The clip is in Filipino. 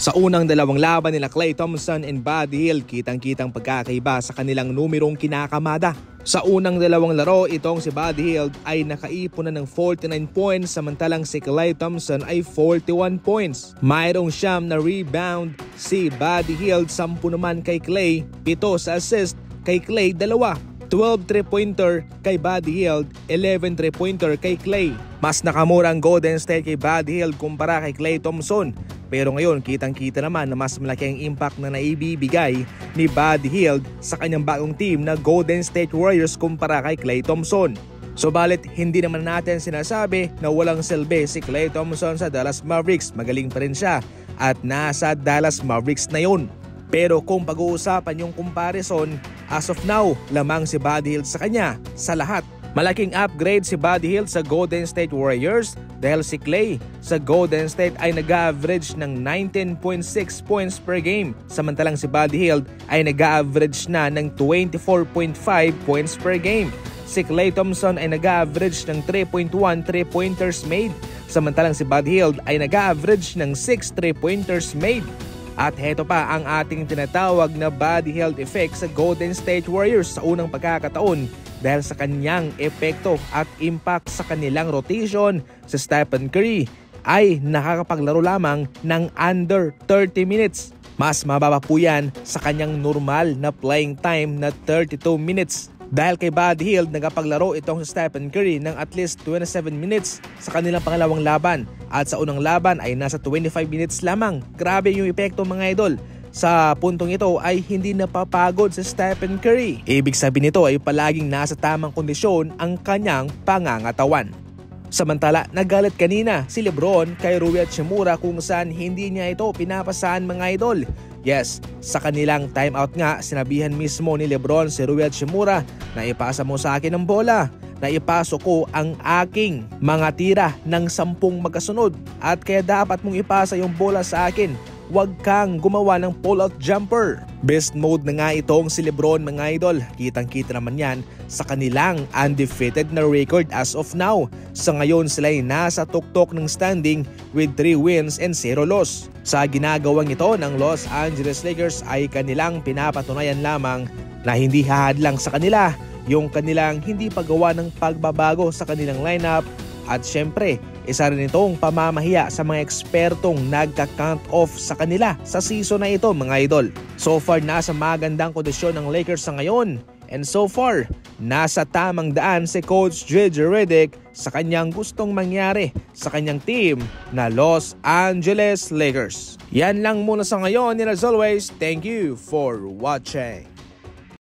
Sa unang dalawang laban nila Klay Thompson and Buddy Hield, kitang-kitang pagkakaiba sa kanilang numerong kinakamada. Sa unang dalawang laro, itong si Buddy Hield ay nakaipon na ng 49 points samantalang si Klay Thompson ay 41 points. Mayroong 9 na rebound si Buddy Hield, 10 naman kay Klay, 7 sa assist kay Klay, 2. 12 3-pointer kay Buddy Hield, 11 3-pointer kay Klay. Mas nakamura ang Golden State kay Buddy Hield kumpara kay Klay Thompson. Pero ngayon kitang-kita naman na mas malaki ang impact na naibibigay ni Buddy Hield sa kanyang bagong team na Golden State Warriors kumpara kay Klay Thompson. Subalit hindi naman natin sinasabi na walang silbi si Klay Thompson sa Dallas Mavericks. Magaling pa rin siya at nasa Dallas Mavericks na yun. Pero kung pag-uusapan yung comparison, as of now, lamang si Buddy Hield sa kanya sa lahat. Malaking upgrade si Buddy Hield sa Golden State Warriors dahil si Klay sa Golden State ay nag-average ng 19.6 points per game. Samantalang si Buddy Hield ay nag-average na ng 24.5 points per game. Si Klay Thompson ay nag-average ng 3.1 3-pointers made. Samantalang si Buddy Hield ay nag-average ng 6 3-pointers made. At heto pa ang ating tinatawag na Buddy Hield effect sa Golden State Warriors sa unang pagkakataon dahil sa kanyang epekto at impact sa kanilang rotation. Si Stephen Curry ay nakakapaglaro lamang ng under 30 minutes. Mas mababa po yan sa kanyang normal na playing time na 32 minutes. Dahil kay Buddy Hield, nagapaglaro itong si Stephen Curry ng at least 27 minutes sa kanilang pangalawang laban. At sa unang laban ay nasa 25 minutes lamang. Grabe yung epekto mga idol. Sa puntong ito ay hindi napapagod si Stephen Curry. Ibig sabihin nito ay palaging nasa tamang kondisyon ang kanyang pangangatawan. Samantala, nagalit kanina si LeBron kay Rui Hachimura kung saan hindi niya ito pinapasahan mga idol. Yes, sa kanilang timeout nga, sinabihan mismo ni LeBron si Rui Hachimura na ipasa mo sa akin ang bola, na ipasok ko ang aking mga tira ng 10 magkasunod at kaya dapat mong ipasa yung bola sa akin. Huwag kang gumawa ng pull-out jumper. Best mode na nga itong si LeBron mga idol. Kitang-kita naman yan sa kanilang undefeated na record as of now. Sa ngayon sila ay nasa tuktok ng standing with 3 wins and 0 loss. Sa ginagawang ito ng Los Angeles Lakers ay kanilang pinapatunayan lamang na hindi hahadlang sa kanila yung kanilang hindi paggawa ng pagbabago sa kanilang lineup. At syempre, isa rin itong pamamahiya sa mga ekspertong nagka-count off sa kanila sa season na ito mga idol. So far, nasa magandang kondisyon ng Lakers sa ngayon. And so far, nasa tamang daan si Coach JJ Redick sa kanyang gustong mangyari sa kanyang team na Los Angeles Lakers. Yan lang muna sa ngayon and as always, thank you for watching.